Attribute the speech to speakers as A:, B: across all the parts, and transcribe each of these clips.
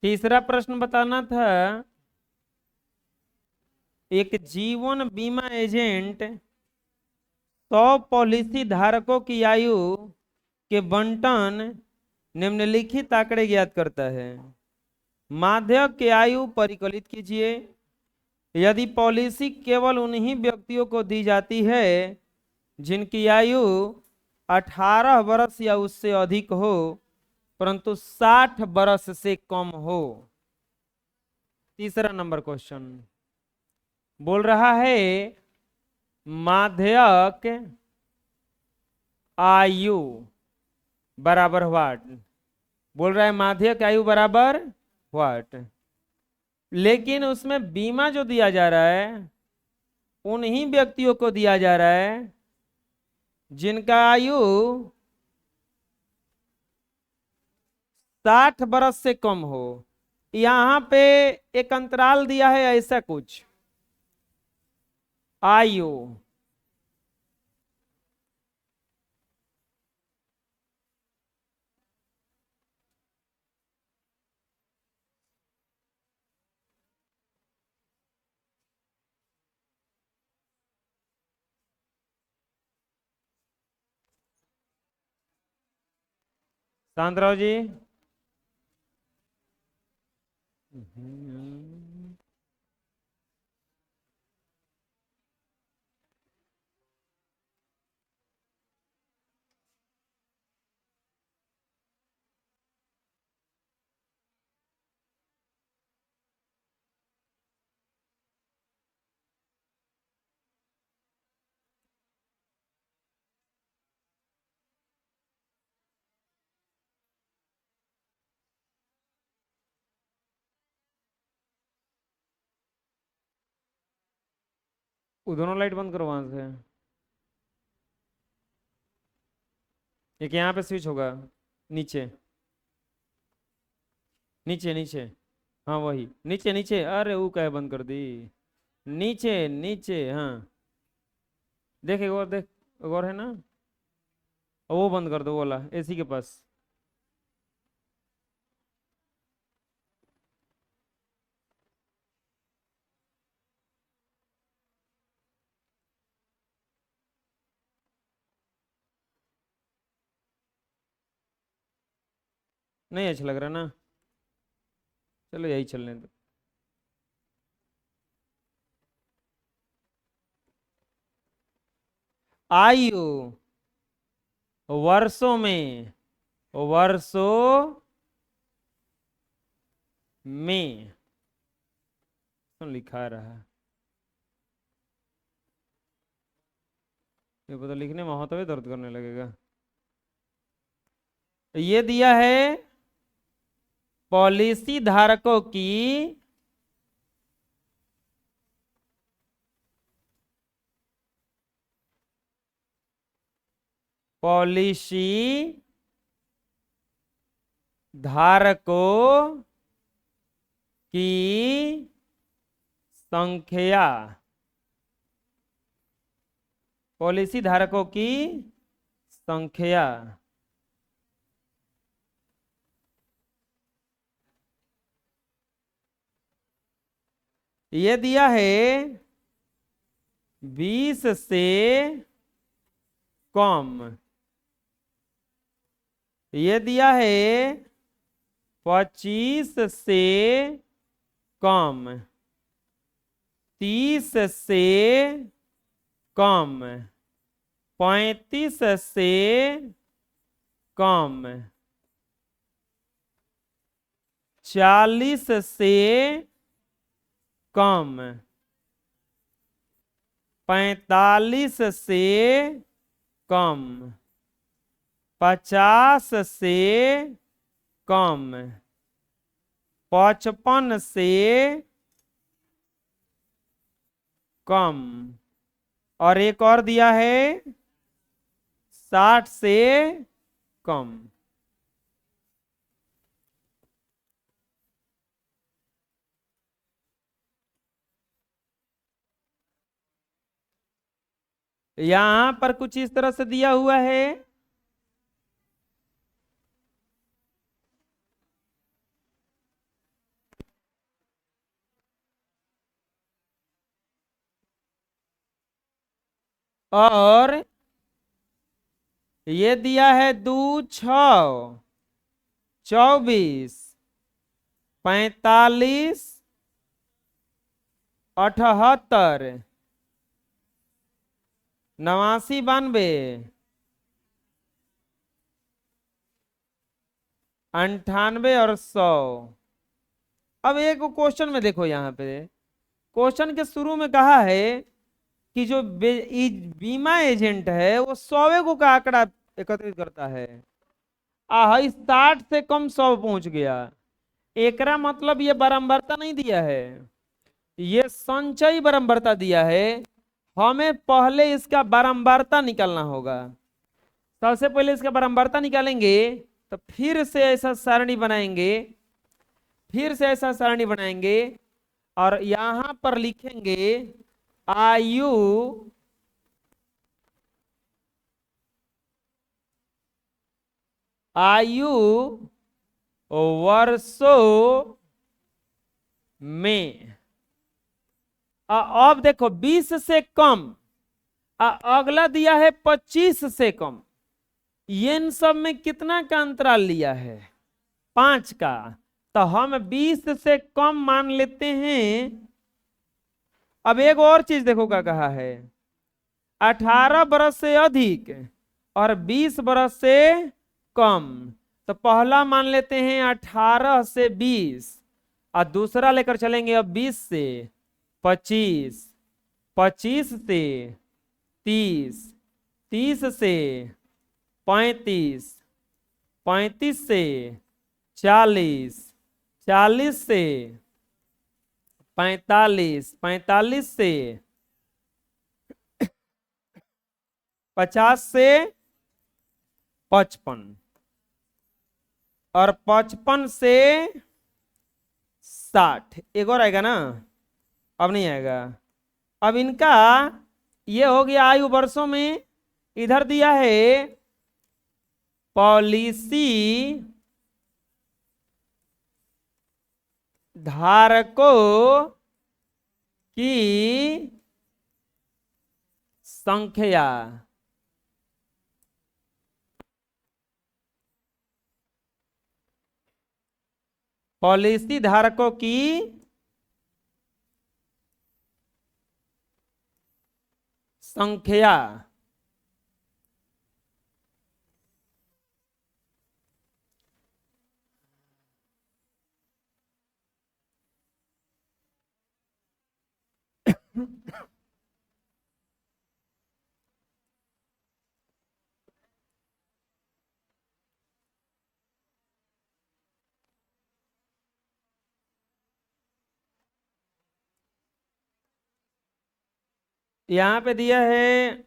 A: तीसरा प्रश्न बताना था, एक जीवन बीमा एजेंट 100 पॉलिसी धारकों की आयु के बंटन निम्नलिखित आंकड़े ज्ञात करता है। माध्यक की आयु परिकलित कीजिए। यदि पॉलिसी केवल उन्हीं व्यक्तियों को दी जाती है जिनकी आयु 18 वर्ष या उससे अधिक हो, परंतु 60 वर्ष से कम हो। तीसरा नंबर क्वेश्चन बोल रहा है, माध्यक आयु बराबर व्हाट। बोल रहा है माध्यक आयु बराबर व्हाट, लेकिन उसमें बीमा जो दिया जा रहा है उन्हीं व्यक्तियों को दिया जा रहा है जिनका आयु 60 वर्ष से कम हो। यहां पे एक अंतराल दिया है ऐसा कुछ, आयु शांतराव जी। वो दोनों लाइट बंद करो वहां से। एक यहाँ पे स्विच होगा, नीचे नीचे नीचे, हाँ वही नीचे नीचे। अरे वो क्या बंद कर दी, नीचे नीचे, हाँ देख एक और, देख एक और है ना, वो बंद कर दो, वो वाला एसी के पास। नहीं अच्छा लग रहा ना, चलो यही चलने दो। आयु वर्षों में, वर्षों में लिखा रहा, ये पता लिखने में हाथ में दर्द करने लगेगा। ये दिया है पॉलिसी धारकों की पॉलिसी धारकों की संख्या, पॉलिसी धारकों की संख्या। ये दिया है 20 से कम, ये दिया है 25 से कम, 30 से कम, 35 से कम, 40 से कम, 45 से कम, 50 से कम, 55 से कम, और एक और दिया है 60 से कम। यहां पर कुछ इस तरह से दिया हुआ है, और ये दिया है 2 6 24 45 78 89 92 98 और 100। अब एक क्वेश्चन में देखो, यहाँ पे क्वेश्चन के शुरू में कहा है कि जो बीमा एजेंट है वो 100 को का आंकड़ा एकत्रित करता है। 60 से कम 100 पहुंच गया। एकरा मतलब ये बारंबारता नहीं दिया है, ये संचयी बारंबारता दिया है। हमें पहले इसका बारंबारता निकालना होगा। सबसे पहले इसका बारंबारता निकालेंगे, तो फिर से ऐसा सारणी बनाएंगे, और यहां पर लिखेंगे आयु वर्षों में। अब देखो 20 से कम, अगला दिया है 25 से कम। ये इन सब में कितना का अंतराल लिया है? 5 का। तो हम 20 से कम मान लेते हैं। अब एक और चीज देखो क्या कहा है, 18 बरस से अधिक और 20 बरस से कम। तो पहला मान लेते हैं 18 से 20, और दूसरा लेकर चलेंगे अब 20 से 25, 25 से 30, 30 से 35, 35 से 40, 40 से 45, 45 से 50 से 55, और 55 से 60। एक और आएगा ना? अब नहीं आएगा। अब इनका ये हो गया आयु वर्षों में। इधर दिया है पॉलिसी धारकों की संख्या। पॉलिसी धारकों की संख्या। यहां पे दिया है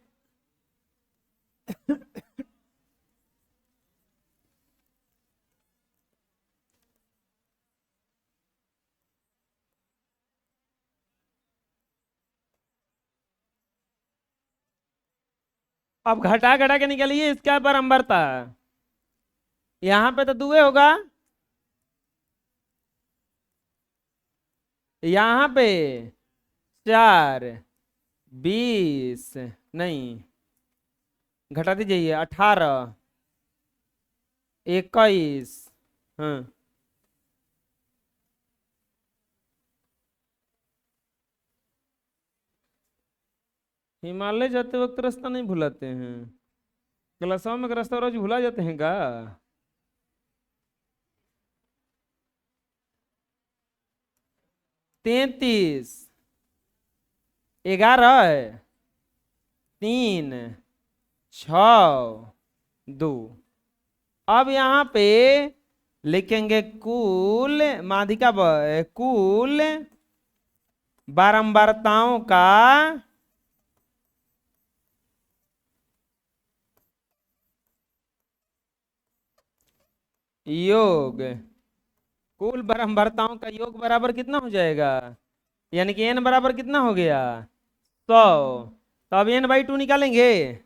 A: अब घटा घटा के निकलिए इसका बारंबारता। यहां पे तो दुए होगा, यहां पे 4, 20 नहीं, घटा दीजिए 18, 21। हाँ, हिमालय जाते वक्त रास्ता नहीं भुलाते हैं? क्लासों में रास्ता रोज भुला जाते हैं का? 33, 11, 3, 6, 2। अब यहाँ पे लिखेंगे कुल माध्यिका कुल बारंबारताओं का योग। कुल बारंबारताओं का योग बराबर कितना हो जाएगा? यानी कि n बराबर कितना हो गया? 100। तो अब n/2 निकालेंगे,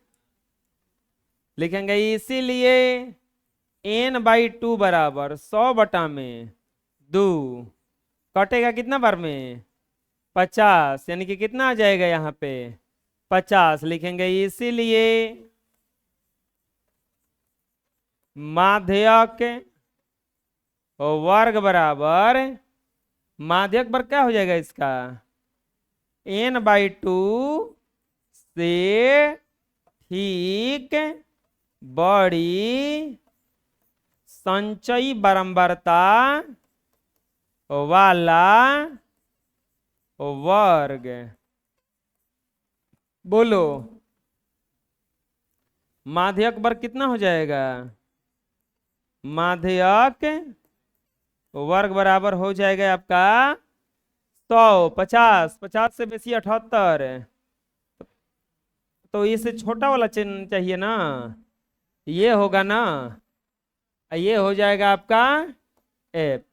A: लिखेंगे इसीलिए n/2 बराबर 100/2। कटेगा कितना बार में? 50। यानी कि कितना आ जाएगा यहाँ पे? 50 लिखेंगे। इसीलिए माध्यक वर्ग बराबर, माध्यक वर्ग क्या हो जाएगा इसका, n/2 से ठीक बड़ी संचयी बारंबारता वाला वर्ग। बोलो माध्यक वर्ग कितना हो जाएगा, माध्यक वर्ग बराबर हो जाएगा आपका 100, 50, 50 से बेसी 78, तो इससे छोटा वाला चिन्ह चाहिए ना, ये होगा ना, ये हो जाएगा आपका एफ।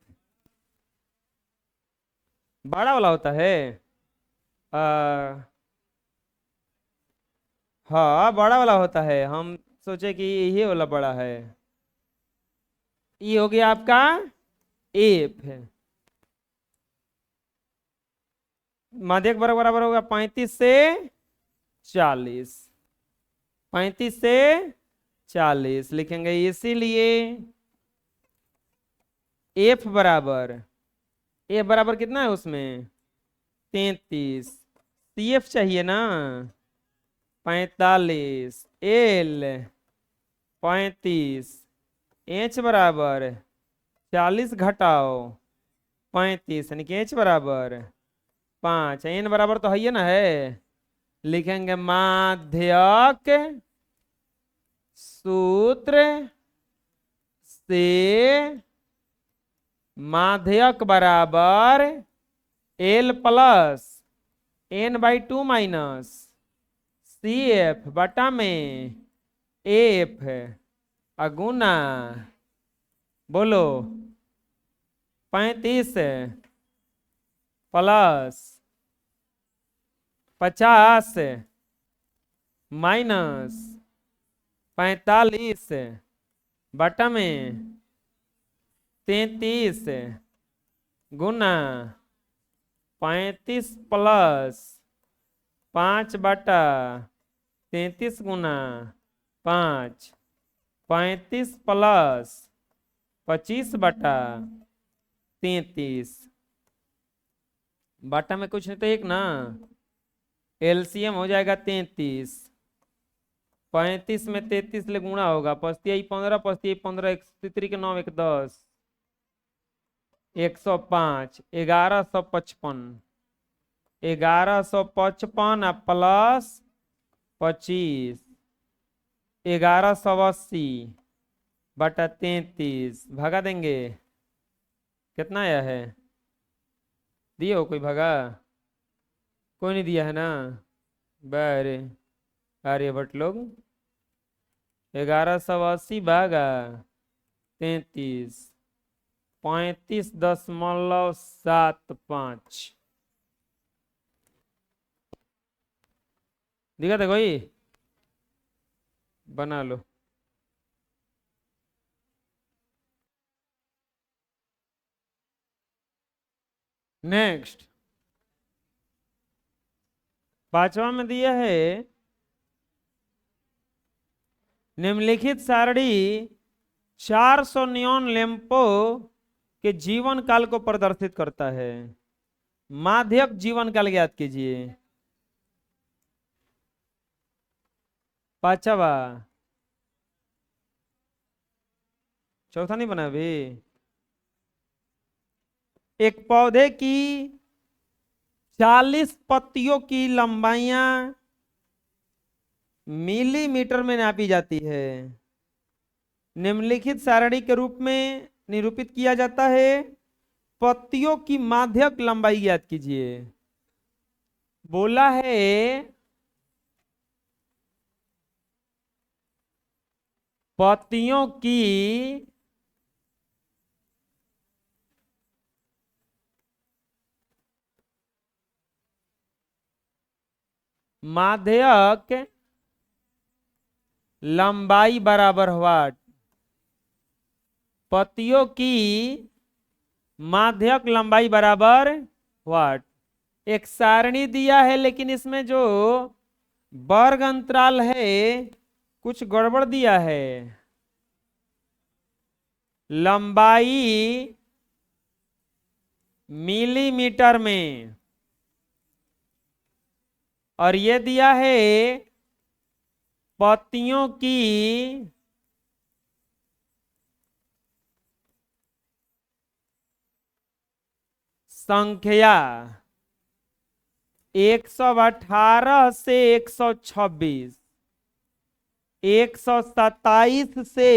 A: बड़ा वाला होता है, हाँ बड़ा वाला होता है, हम सोचे कि ये वाला बड़ा है। ये हो गया आपका एफ है। माध्यक वर्ग बराबर होगा 35 से 40, 35 से 40 लिखेंगे। इसीलिए एफ बराबर, एफ बराबर कितना है उसमें 33, सी एफ चाहिए ना 45, एल 35, एच बराबर 40 घटाओ 35, यानी कि एच बराबर 5, एन बराबर तो है ना, है लिखेंगे माध्यक सूत्र से माध्यक बराबर L plus n/2 minus C F बटा में एफ अगुना, बोलो 35 प्लस 50 माइनस 45 बटा में 33 गुना 35 प्लस 5 बटा 33 गुना 5, 35 प्लस 25 बटा 33 बटा में कुछ नहीं तो एक ना, एलसीएम हो जाएगा 33, 35 में 33 ले गुणा होगा, 15, 15, 1 3 के 9 1 10, 105, 1155, 1155 प्लस 25, 1180 बटा 33 भगा देंगे, कितना आया है, दिए हो कोई भगा, कोई नहीं दिया है ना, बारे आर्यभट्ट लोग 1180 भागा 33, 35.75 दिखा था कोई, बना लो। नेक्स्ट 5वां में दिया है निम्नलिखित सारणी 400 नियॉन लैंपों के जीवन काल को प्रदर्शित करता है, माध्यक जीवन काल ज्ञात कीजिए। 5वां, चौथा नहीं बना अभी। एक पौधे की 40 पत्तियों की लंबाइयां मिलीमीटर में नापी जाती है, निम्नलिखित सारणी के रूप में निरूपित किया जाता है, पत्तियों की माध्यक लंबाई ज्ञात कीजिए। बोला है पत्तियों की माध्यक लंबाई बराबर व्हाट, पत्तियों की माध्यक लंबाई बराबर व्हाट। एक सारणी दिया है लेकिन इसमें जो वर्ग अंतराल है, कुछ गड़बड़ दिया है। लंबाई मिलीमीटर में, और ये दिया है पत्तियों की संख्या 118 से 126, 127 से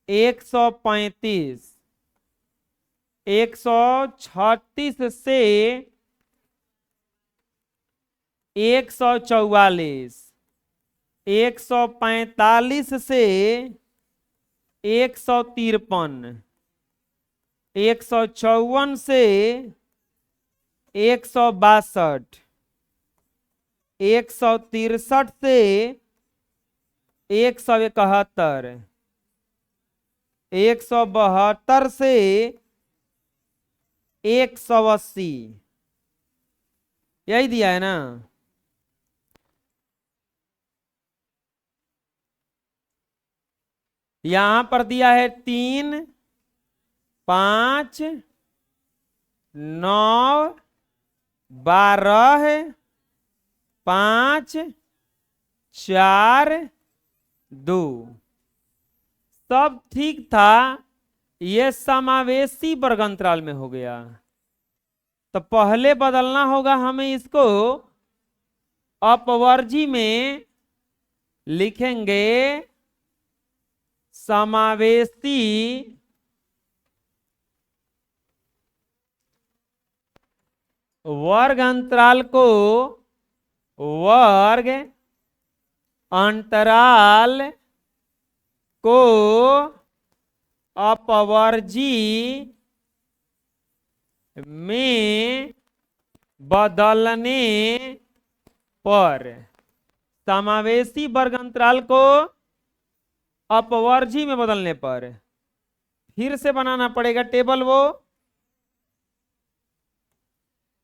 A: 135, 136 से 144, 145 से 153, 154 से 162, 163 से 171, 172 से 180, यही दिया है ना। यहां पर दिया है 3, 5, 9, 12, 5, 4, 2, सब ठीक था। ये समावेशी वर्ग अंतराल में हो गया, तो पहले बदलना होगा हमें इसको अपवर्जी में। लिखेंगे समावेशी वर्ग अंतराल को वर्ग अंतराल को अपवर्जी में बदलने पर, समावेशी वर्ग अंतराल को अपवर्जी में बदलने पर फिर से बनाना पड़ेगा टेबल। वो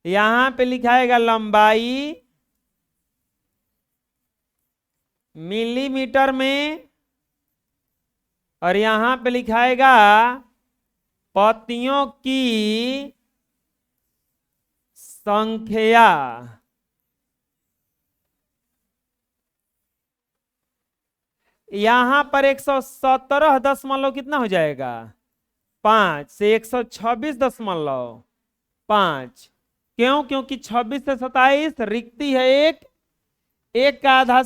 A: यहां पे लिखाएगा लंबाई मिलीमीटर में, और यहां पे लिखाएगा पत्तियों की संख्या। यहां पर 117 कितना हो जाएगा, 5 से 126.5। क्यों? क्योंकि 26 से 27 रिक्ति है, एक का आधा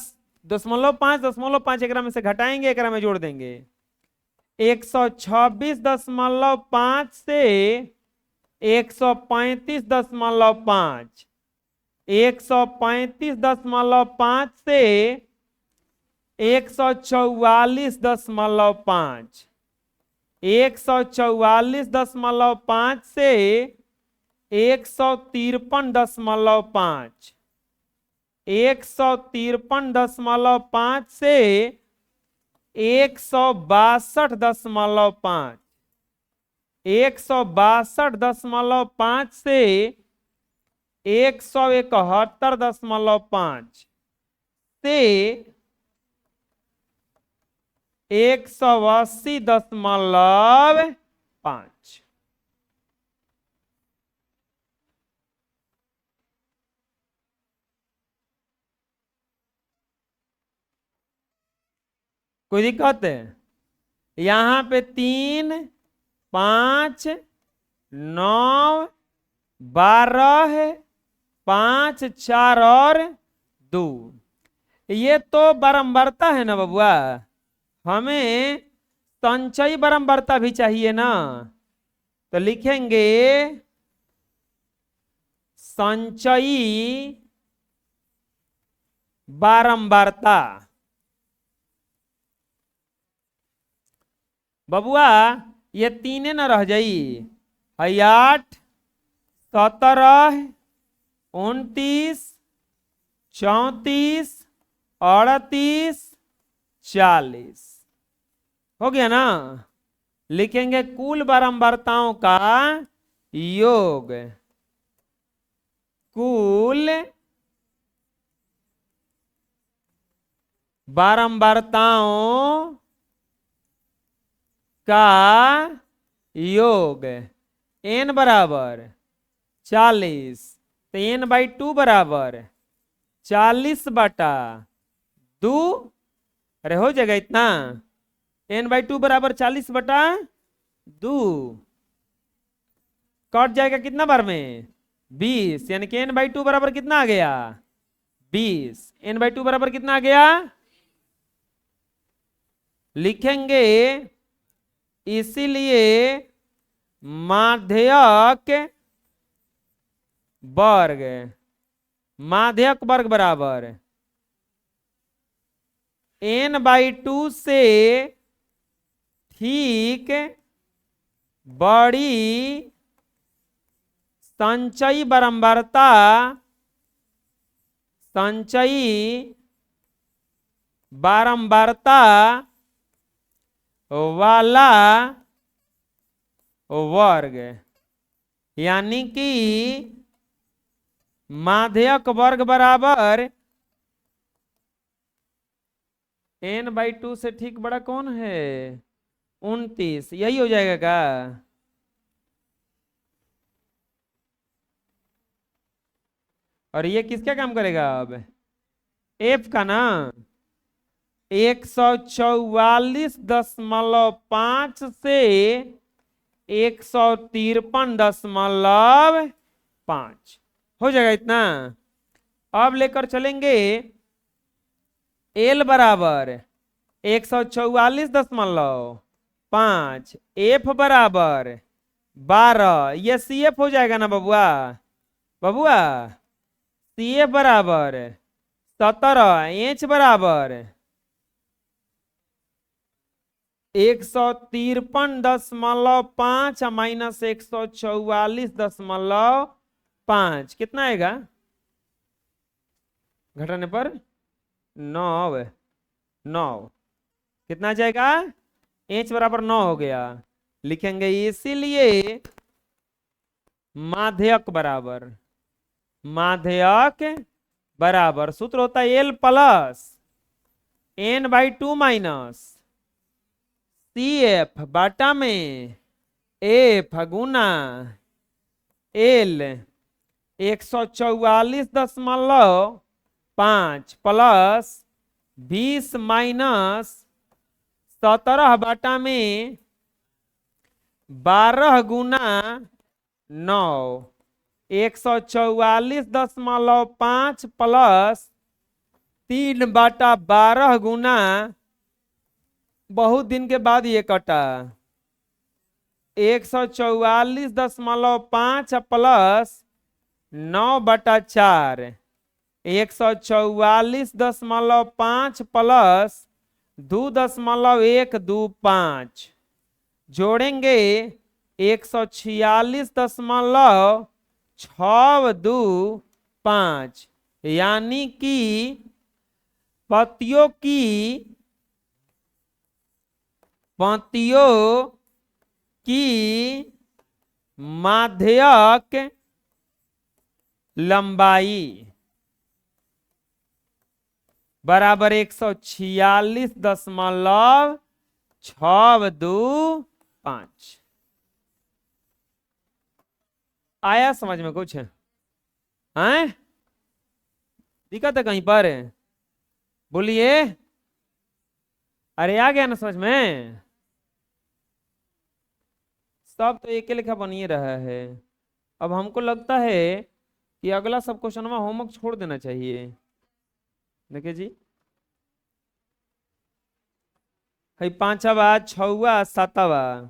A: 0.5 एकरा में से घटाएंगे, एकरा में जोड़ देंगे। 126.5 से 135.5, 135.5 से 144.5, 144.5 से 153.5, 153.5 से 162.5, 162.5 से 171.5 से 180.5। कोई दिक्कत है? यहां पे 3, 5, 9, 12, 5, 4 और 2। ये तो बारंबारता है ना बबुआ, हमें संचयी बारंबारता भी चाहिए ना। तो लिखेंगे संचयी बारंबारता। बबुआ ये तीने न रह जाई, 8, 17, 29, 34, 38, 40 हो गया ना। लिखेंगे कुल बारंबारताओं का योग, कुल बारंबारताओं का योग n बराबर 40, तो n/2 बराबर 40/2। अरे हो जाएगा इतना, n/2 बराबर 40/2, कट जाएगा कितना बार में 20, यानी कि n/2 बराबर कितना आ गया 20। n/2 बराबर कितना आ गया, लिखेंगे इसीलिए माध्यक वर्ग, माध्यक वर्ग बराबर n/2 से ठीक बड़ी संचयी बारंबारता, संचयी बारंबारता वाला वर्ग, यानी कि माध्यक वर्ग बराबर n/2 से ठीक बड़ा कौन है 29, यही हो जाएगा क्या। और ये किसका काम करेगा अब f का ना, 144.5 से 153.5 हो जाएगा इतना। अब लेकर चलेंगे L बराबर 144.5, F बराबर 12, ये CF हो जाएगा ना बबुआ, बबुआ CF बराबर 17, H बराबर 153.5 माइनस 144.5 कितना आएगा, घटाने पर 9, 9 कितना आ जाएगा, H बराबर 9 हो गया। लिखेंगे इसीलिए माध्यक बराबर, माध्यक बराबर सूत्र होता है L plus n/2 minus CF बाटा में F गुना L 144.5 प्लस 20 माइनस 17 बाटा में 12 गुना 9, 144.5 प्लस 3/12 गुना, बहुत दिन के बाद ये कटा, 144.5 प्लस 9/4, 144.5 प्लस 2.125 जोड़ेंगे 146.625, यानी कि पंक्तियों की माध्यक लंबाई बराबर 146.625। आया समझ में कुछ हैं, दिक्कत है कहीं पर, बोलिए। अरे आ गया ना समझ में, सब तो एक लेखा बन ही रहा है। अब हमको लगता है कि अगला सब क्वेश्चन में होमवर्क छोड़ देना चाहिए। देखिए जी, है 5वां 6वां 7वां,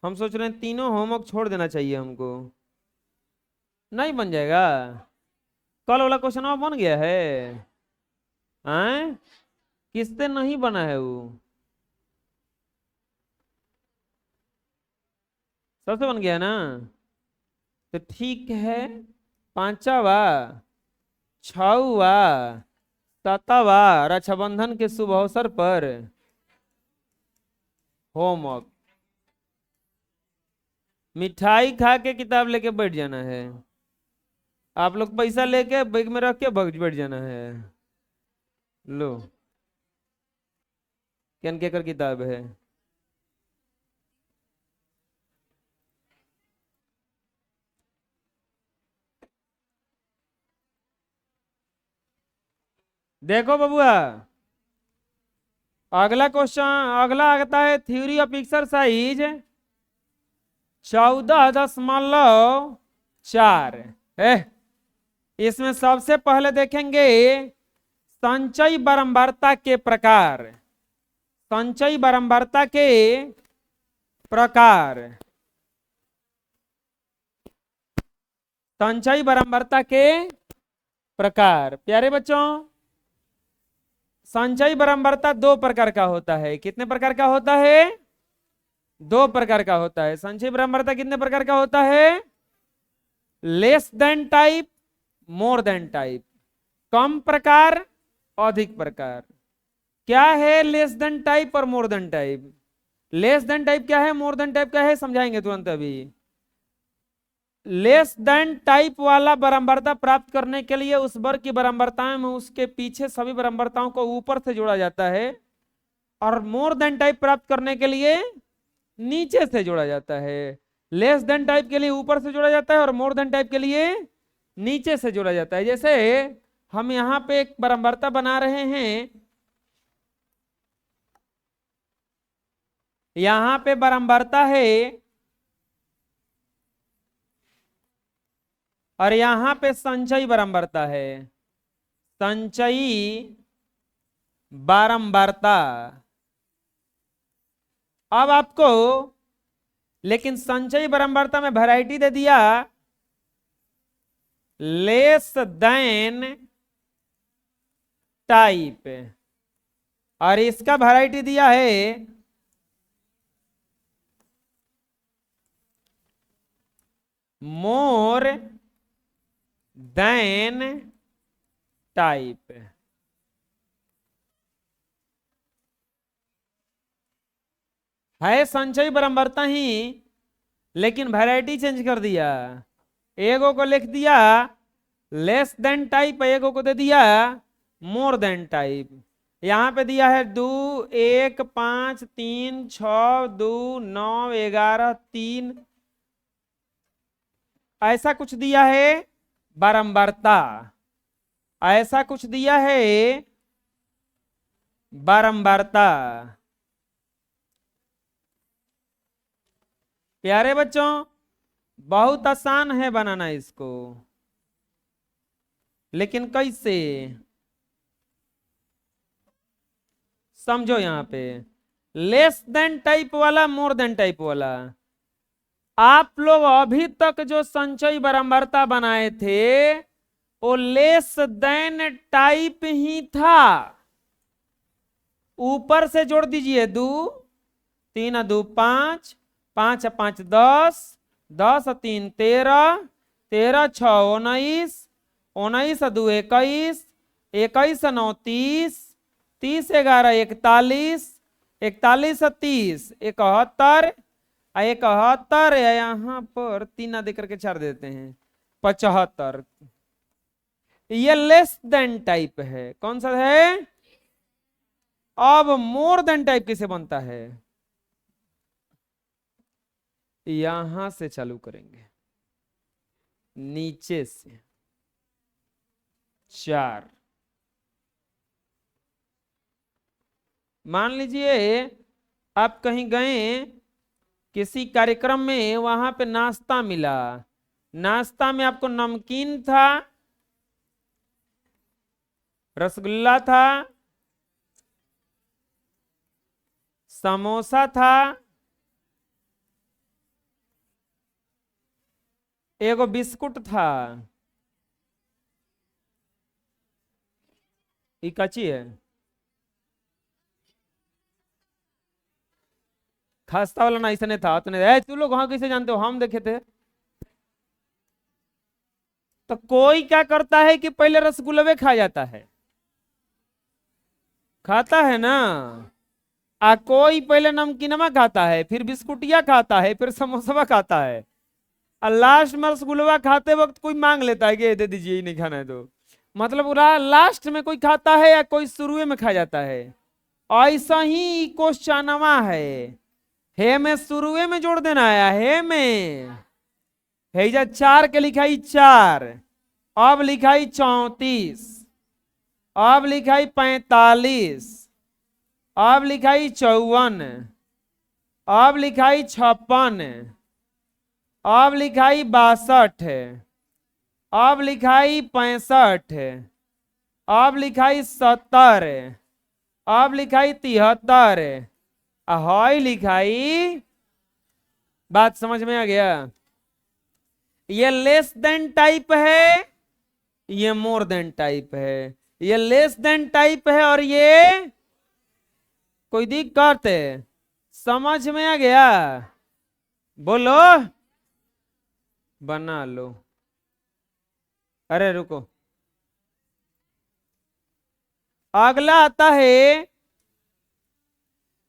A: हम सोच रहे हैं तीनों होमवर्क छोड़ देना चाहिए हमको। नहीं बन जाएगा, कल वाला क्वेश्चन बन गया है, किससे नहीं बना है वो, सबसे बन गया ना, तो ठीक है। 5वां 6वां 7वां रक्षाबंधन के शुभ अवसर पर होमवर्क, मिठाई खा के किताब लेके बैठ जाना है, आप लोग पैसा लेके बैग में रख के बैठ जाना है। लो केन केकर किताब है? देखो बबुआ, अगला क्वेश्चन, अगला आता है थ्योरी ऑफ एक्सरसाइज 14.4 है। इसमें सबसे पहले देखेंगे संचयी बारंबारता के प्रकार। संचयी बारंबारता के प्रकार, संचयी बारंबारता के प्रकार। प्यारे बच्चों, संचयी बारंबारता दो प्रकार का होता है। कितने प्रकार का होता है? दो प्रकार का होता है। संचयी बारंबारता कितने प्रकार का होता है? Less than type, more than type. कम प्रकार, अधिक प्रकार। क्या है लेस देन टाइप और more than type? Less than type क्या है, मोर देन टाइप क्या है, समझाएंगे तुरंत अभी। लेस देन टाइप वाला बारंबारता प्राप्त करने के लिए उस वर्ग की बारंबारताएं में उसके पीछे सभी बारंबारताओं को ऊपर से जोड़ा जाता है, और मोर देन टाइप प्राप्त करने के लिए नीचे से जोड़ा जाता है। लेस देन टाइप के लिए ऊपर से जोड़ा जाता है और मोर देन टाइप के लिए नीचे से जोड़ा जाता है। जैसे हम यहां पे एक बारंबारता बना रहे हैं, यहां पे बारंबारता है और यहां पे संचयी बारंबारता है। संचयी बारंबारता। अब आपको लेकिन संचयी बारंबारता में वैरायटी दे दिया लेस देन टाइप, और इसका वैरायटी दिया है मोर देन टाइप। है संचयी बारंबारता ही, लेकिन वैरायटी चेंज कर दिया। एगो को लिख दिया लेस देन टाइप, एगो को दे दिया मोर देन टाइप। यहां पे दिया है 2, 1, 5, 3, 6, 2, 9, 11, 3, ऐसा कुछ दिया है बारंबारता, ऐसा कुछ दिया है बारंबारता। प्यारे बच्चों, बहुत आसान है बनाना इसको, लेकिन कैसे समझो। यहां पे लेस देन टाइप वाला, मोर देन टाइप वाला, आप लोग अभी तक जो संचयी बारंबारता बनाए थे वो लेस देन टाइप ही था। ऊपर से जोड़ दीजिए 2, 3 2 5, 5 5 10, 10 3 13, 13 6 19, 19 2 21, 21 9 30, 30 11 41, 41 30 71, 71, यहां पर 3 दे करके 4 देते हैं 75। ये लेस देन टाइप है। कौन सा है? अब मोर देन टाइप कैसे बनता है? यहां से चालू करेंगे, नीचे से 4। मान लीजिए आप कहीं गए किसी कार्यक्रम में, वहां पे नाश्ता मिला। नाश्ता में आपको नमकीन था, रसगुल्ला था, समोसा था, एगो बिस्कुट था। ये कच्ची है, खास्ता वाला ना, ऐसा नहीं था। तू लोग वहां कैसे जानते हो? हम देखे थे। तो कोई क्या करता है कि पहले रसगुल्ले खा जाता है, खाता है ना, कोई पहले नमकीनमा खाता है, फिर बिस्कुटिया खाता है, फिर समोसा खाता है, और लास्ट में रसगुल्ला खाते वक्त कोई मांग लेता है कि दे दीजिए, ही नहीं खाना है। तो मतलब पूरा लास्ट में कोई खाता है या कोई शुरू में खा जाता है? ऐसा ही क्वेश्चनवा है में शुरुए में जोड़ देना आया है जा 4 के लिखाई 4, अब लिखाई 34, अब लिखाई 45, अब लिखाई 54, अब लिखाई 56, अब लिखाई 62, अब लिखाई 65, अब लिखाई 70, अब लिखाई 73, हाई लिखाई। बात समझ में आ गया? ये लेस देन टाइप है, ये मोर देन टाइप है, ये लेस देन टाइप है और ये कोई दिक्कत है? समझ में आ गया? बोलो, बना लो। अरे रुको, अगला आता है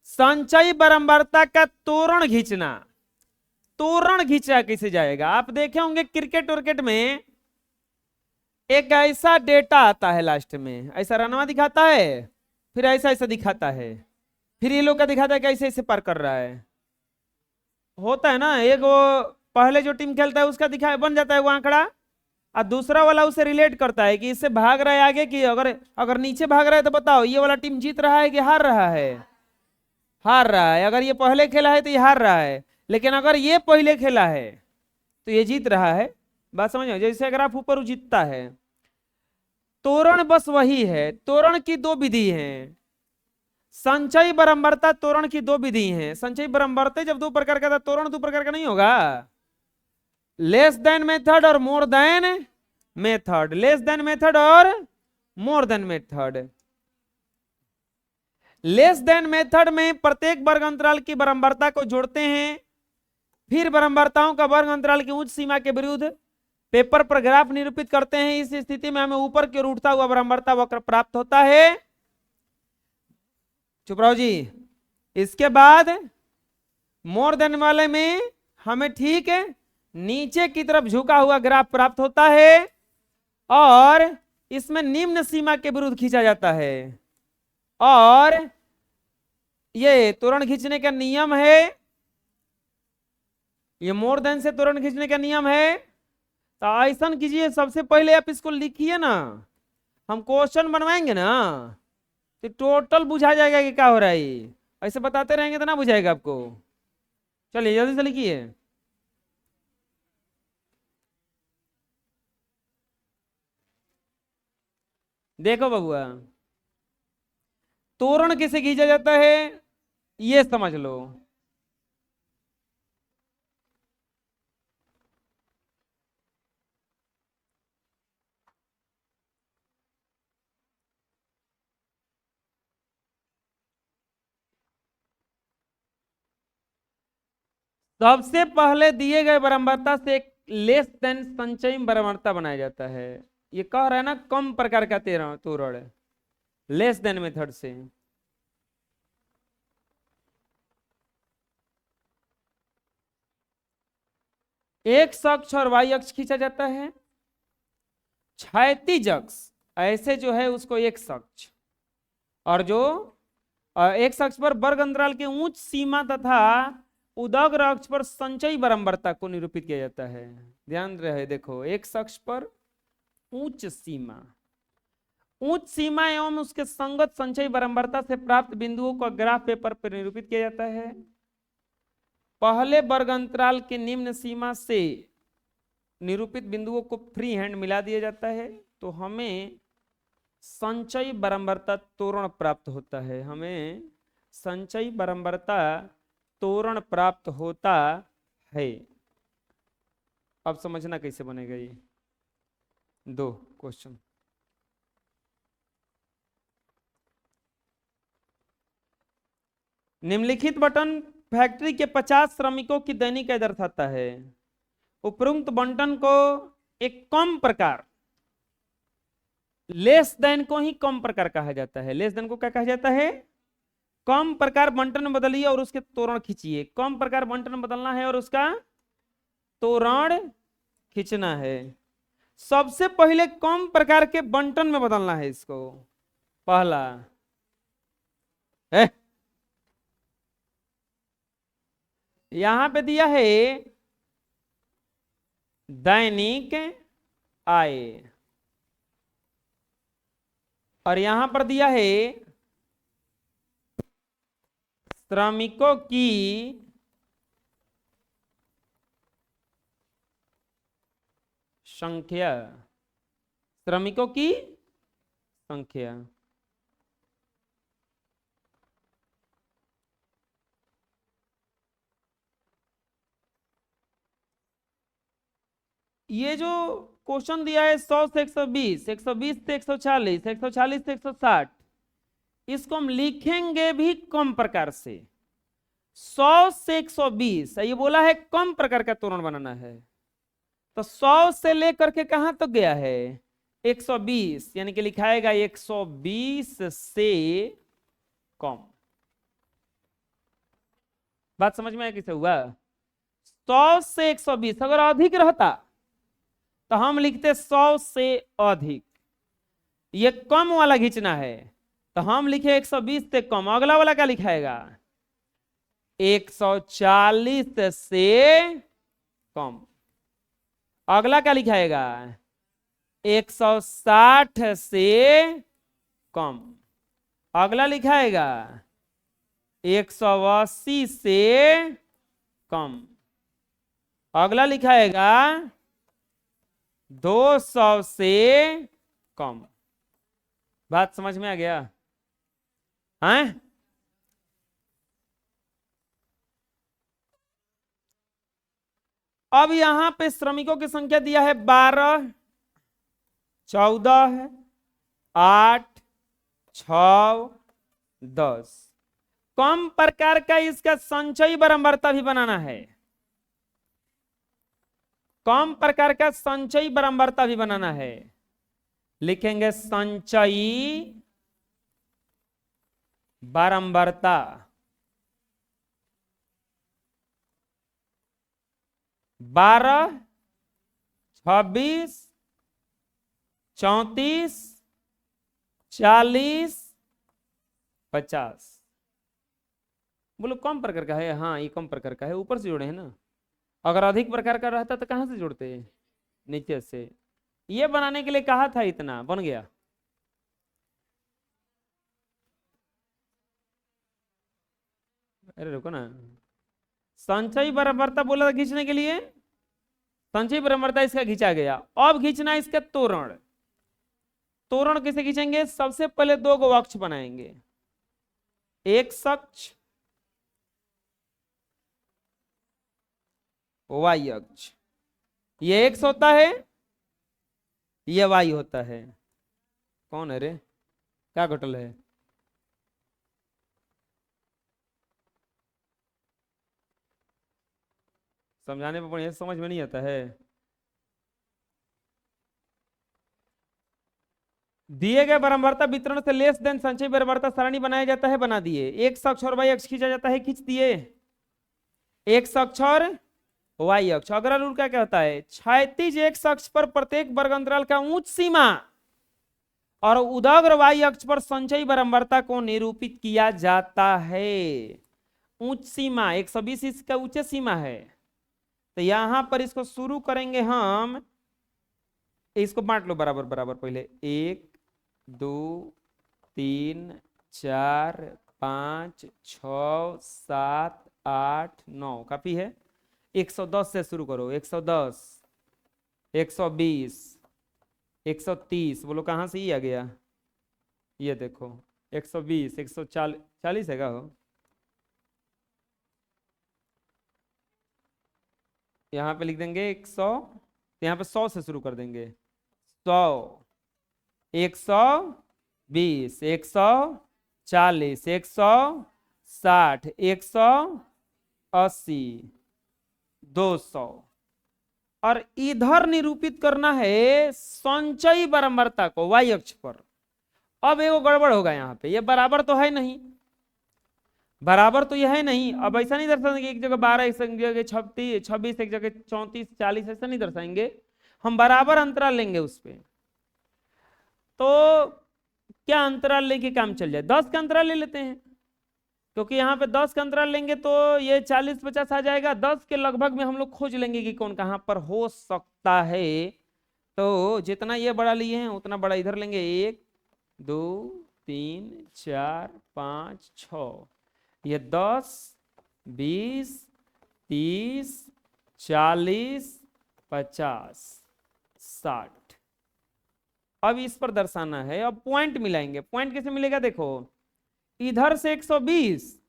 A: संचयी बारंबारता का तोरण खींचना। तोरण खींचा कैसे जाएगा? आप देखे होंगे क्रिकेट विकेट में एक ऐसा डेटा आता है, लास्ट में ऐसा रनवा दिखाता है, फिर ऐसा ऐसा दिखाता है, फिर ये लोग का दिखाता है कि ऐसे ऐसे पार कर रहा है। होता है ना, एक वो पहले जो टीम खेलता है उसका दिखा बन जाता है वो आंकड़ा, और दूसरा वाला उसे रिलेट करता है कि इससे भाग रहा है आगे की, अगर अगर नीचे भाग रहा है तो बताओ ये वाला टीम जीत रहा है कि हार रहा है? हार रहा है। अगर ये पहले खेला है तो ये हार रहा है, लेकिन अगर ये पहले खेला है तो ये जीत रहा है। बात समझ में? जैसे ग्राफ ऊपर जीतता है। तोरण बस वही है। तोरण की दो विधि हैं, संचयी बारंबारता तोरण की दो विधि हैं। संचयी बारंबारता जब दो प्रकार का था, तोरण दो प्रकार का नहीं होगा। लेस देन मेथड और more than method, less than method और more than method. Less than method में प्रत्येक वर्ग अंतराल की बारंबारता को जोड़ते हैं, फिर बारंबारताओं का वर्ग अंतराल की उच्च सीमा के विरुद्ध पेपर पर ग्राफ निरूपित करते हैं। इस स्थिति में हमें ऊपर की ओर उठता हुआ बारंबारता वक्र प्राप्त होता है। चुप रहो जी। इसके बाद मोर देन वाले में हमें ठीक है नीचे की तरफ झुका हुआ ग्राफ प्राप्त होता है, और इसमें निम्न सीमा के विरुद्ध खींचा जाता है। और ये त्वरण खींचने का नियम है, ये मोर देन से त्वरण खींचने का नियम है। तो ऐसा कीजिए, सबसे पहले आप इसको लिखिए ना, हम क्वेश्चन बनवाएंगे ना तो टोटल बुझा जाएगा कि क्या हो रहा है। ऐसे बताते रहेंगे तो ना बुझाएगा आपको। चलिए जल्दी से लिखिए। देखो बबुआ, तोरण कैसे खींचा जाता है ये समझ लो। सबसे पहले दिए गए बारंबारता से एक लेस देन संचयी बारंबारता बनाया जाता है। ये कह रहा है ना कम प्रकार का तोरण, लेस देन मेथड से। एक्स अक्ष और वाई अक्ष खींचा जाता है। क्षैतिज अक्ष ऐसे जो है उसको एक्स अक्ष, और जो एक्स अक्ष पर वर्ग अंतराल के उच्च सीमा तथा उदग्र अक्ष पर संचयी बारंबारता को निरूपित किया जाता है। ध्यान रहे, देखो एक्स अक्ष पर उच्च सीमा, उच्च सीमा एवं उसके संगत संचयी बारंबारता से प्राप्त बिंदुओं को ग्राफ पेपर पर निरूपित किया जाता है। पहले वर्ग अंतराल के निम्न सीमा से निरूपित बिंदुओं को फ्री हैंड मिला दिया जाता है, तो हमें संचयी बारंबारता तोरण प्राप्त होता है। हमें संचयी बारंबारता तोरण प्राप्त होता है। अब समझना कैसे बनेगा ये दो क्वेश्चन। निम्नलिखित बंटन फैक्ट्री के 50 श्रमिकों की दैनिक आय दर्शाता है। उपरोक्त बंटन को एक कम प्रकार, लेस देन को ही कम प्रकार कहा जाता है। लेस देन को क्या कहा जाता है? कम प्रकार बंटन में बदलिए और उसके तोरण खींचिए। कम प्रकार बंटन में बदलना है और उसका तोरण खींचना है। सबसे पहले कम प्रकार के बंटन में बदलना है इसको। पहला ए, यहां पे दिया है दैनिक आय, और यहां पर दिया है श्रमिकों की संख्या, श्रमिकों की संख्या। ये जो क्वेश्चन दिया है 100 से 120, 120 से 140, 140 से 160, इसको हम लिखेंगे भी कम प्रकार से। 100 से 120 ये बोला है कम प्रकार का तोरण बनाना है, तो 100 से लेकर के कहां तक गया है 120, यानी कि लिखाएगा 120 से कम। बात समझ में आया कैसे हुआ? 100 से 120 अगर अधिक रहता तो हम लिखते 100 से अधिक, ये कम वाला खींचना है तो हम लिखे 120 से कम। अगला वाला क्या लिखाएगा 140 से कम। अगला क्या लिखाएगा 160 से कम। अगला लिखाएगा 180 से कम। अगला लिखाएगा 200 से कम। बात समझ में आ गया? हैं? अब यहां पे श्रमिकों की संख्या दिया है 12, 14, 8, 6, 10। कम प्रकार का इसका संचयी बारंबारता भी बनाना है, कम प्रकार का संचयी बारंबारता भी बनाना है। लिखेंगे संचयी बारंबारता। बारह, 26, 34, 40, 50। बोलो कम प्रकार का है? हाँ ये कम प्रकार का है, ऊपर से जोड़े हैं ना। अगर अधिक प्रकार का रहता तो कहां से जोड़ते? नीचे से। ये बनाने के लिए कहा था, इतना बन गया। अरे रुको ना, संचयी बारंबारता बोला था खींचने के लिए, संचयी बारंबारता इसका खींचा गया। अब खींचना है इसका तोरण। तोरण कैसे खींचेंगे? सबसे पहले दो गो अक्ष बनाएंगे, एक अक्ष वाई अक्ष, ये एक्स होता है, ये वाई होता है। कौन है रे, क्या घटल है? समझाने पर बढ़िया समझ में नहीं आता है। दिए गए बारंबारता वितरण से लेस देन संचयी बारंबारता सारणी बनाया जाता है, बना दिए। एक अक्ष और वाई अक्ष खींचा जाता है, खींच दिए। एक अक्ष और वाई अक्ष। अगला रूल क्या कहता है? क्षैतिज एक्स अक्ष पर प्रत्येक वर्ग अंतराल का उच्च सीमा और उदग्र वाई अक्ष पर संचयी बारंबारता को निरूपित किया जाता है। उच्च सीमा 120 इसका उच्च सीमा है, तो यहां पर इसको शुरू करेंगे हम। इसको बांट लो बराबर बराबर, पहले 1, 2, 3, 4, 5, 6, 7, 8, 9 काफी है। 110 से शुरू करो। 110, 120, 130। बोलो कहां से ही आ गया? ये देखो 120, 140 है का हो? यहाँ पे लिख देंगे 100, तो यहाँ पे 100 से शुरू कर देंगे। 100, 120, 140, 160, 180, 200। और इधर निरूपित करना है संचयी बारंबारता को वाई अक्ष पर। अब एगो गड़बड़ होगा यहाँ पे, ये बराबर तो है नहीं, बराबर तो यह है नहीं। अब ऐसा नहीं दर्शाएंगे एक जगह 12, एक जगह 36, 26, एक जगह 34, 40, ऐसा नहीं दर्शाएंगे। हम बराबर अंतराल लेंगे उस पे। तो क्या अंतराल लेके काम चल जाए? 10 का अंतराल ले लेते हैं। क्योंकि यहाँ पे 10 का अंतराल लेंगे तो ये 40-50 आ जाएगा। 10 के लगभग में हम लोग खोज लेंगे कि कौन कहाँ पर हो सकता है। तो जितना ये बड़ा लिए हैं उतना बड़ा इधर लेंगे। 1 2 3 4 5 6, ये 10 20 30 40 50 60। अब इस पर दर्शाना है। अब पॉइंट मिलाएंगे। पॉइंट कैसे मिलेगा? देखो, इधर से 120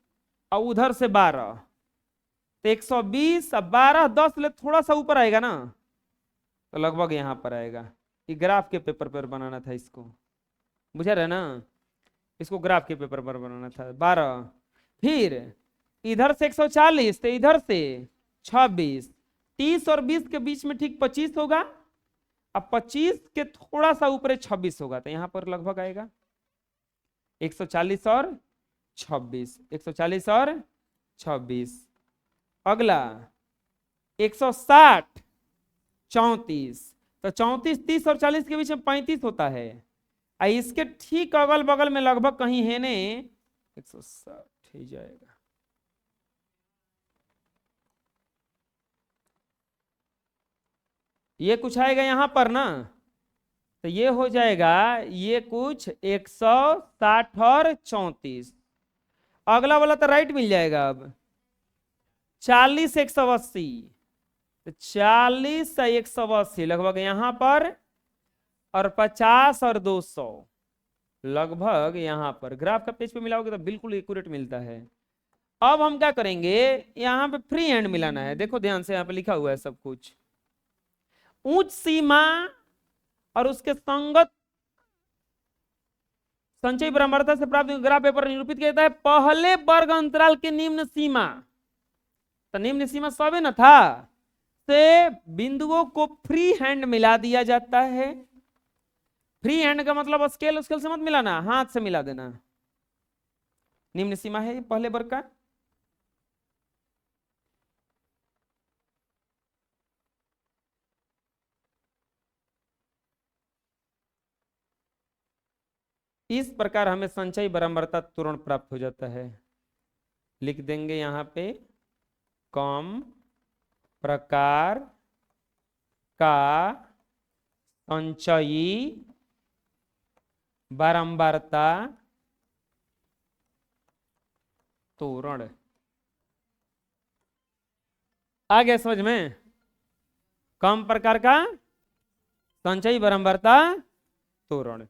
A: और उधर से 12, तो 120 अब 12 10 ले थोड़ा सा ऊपर आएगा ना, तो लगभग यहां पर आएगा। ये ग्राफ के पेपर पर बनाना था इसको, बुझा रहे ना? इसको ग्राफ के पेपर पर बनाना था। 12, फिर इधर से 140, तो इधर से 26, 30 और 20 के बीच में ठीक 25 होगा। अब 25 के थोड़ा सा ऊपर 26 होगा, तो यहां पर लगभग आएगा 140 और 26, 140 और 26। अगला 160 34, तो 34 30 और 40 के बीच में 35 होता है। इसके ठीक अगल बगल में लगभग कहीं है ने 160 ही जाएगा। ये कुछ आएगा यहां पर ना, तो ये हो जाएगा ये कुछ 160 और 34। अगला वाला तो राइट मिल जाएगा। अब 40 180, तो 40 से 180 लगभग यहां पर, और 50 और 200 लगभग यहां पर। ग्राफ का पेज पे मिलाओगे तो बिल्कुल एक्यूरेट मिलता है। अब हम क्या करेंगे, यहां पे फ्री हैंड मिलाना है। देखो ध्यान से, यहां पे लिखा हुआ है सब कुछ। उच्च सीमा और उसके संगत संचयी बराबरता से प्राप्त ग्राफ पेपर निरूपित किया जाता है पहले वर्ग अंतराल के निम्न सीमा। तो निम्न सीमा सब है ना था, से बिंदुओं को फ्री हैंड मिला दिया जाता है। फ्री हैंड का मतलब स्केल स्केल से मत मिलाना, हाथ से मिला देना। निम्न सीमा है पहले वर्ग का। इस प्रकार हमें संचयी बराबरता तुरंत प्राप्त हो जाता है। लिख देंगे यहां पे, कम प्रकार का संचयी बारंबारता त्वरण। आ गया समझ में? कम प्रकार का संचयी बारंबारता त्वरण।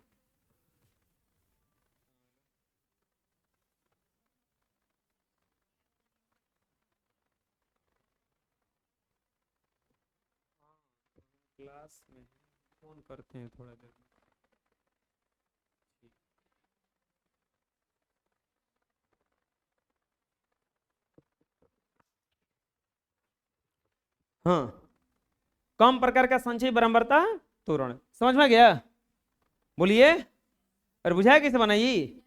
A: क्लास में फोन करते हैं थोड़ा देर में। हाँ, कम प्रकार का संचयी बारंबारता त्वरण समझ में गया? बोलिए। और बुझाया कैसे बनाई?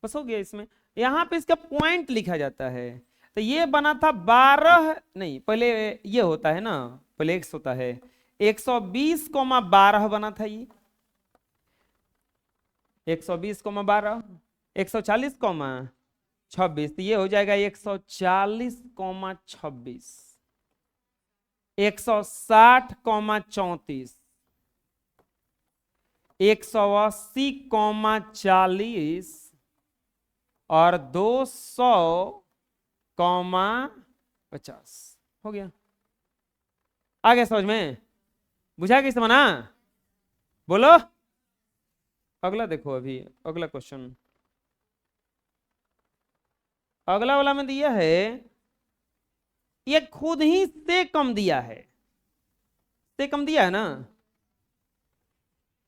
A: बस हो गया। इसमें यहां पे इसका पॉइंट लिखा जाता है। तो ये बना था 12 नहीं, पहले ये होता है ना, पहले x होता है 120,12 बना था ये 120,12, 140,26, तो ये हो जाएगा 140,26, 160,34, 180,40 और 200,50 हो गया। आ गया समझ में? बुझा कैसे बना? बोलो। अगला देखो, अभी अगला क्वेश्चन, अगला वाला में दिया है, ये खुद ही से कम दिया है। से कम दिया है ना,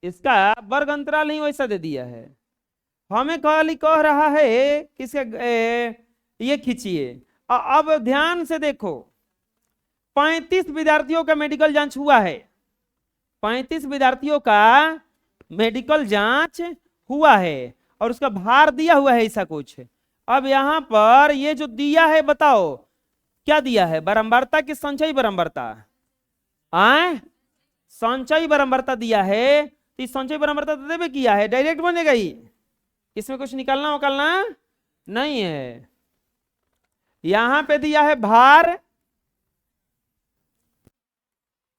A: इसका वर्ग अंतराल ही वैसा दे दिया है। हमें खाली कह रहा है किसका, ये खींचिए। अब ध्यान से देखो, 35 विद्यार्थियों का मेडिकल जांच हुआ है। 35 विद्यार्थियों का मेडिकल जांच हुआ है और उसका भार दिया हुआ है ऐसा कुछ। अब यहां पर ये जो दिया है, बताओ क्या दिया है? बारंबारता की संचयी बारंबारता? आए, संचयी बारंबारता दिया है। तो इस संचयी बारंबारता तो देवे किया है, डायरेक्ट बनेगा ही, इसमें कुछ निकालना उकालना नहीं है। यहां पे दिया है भार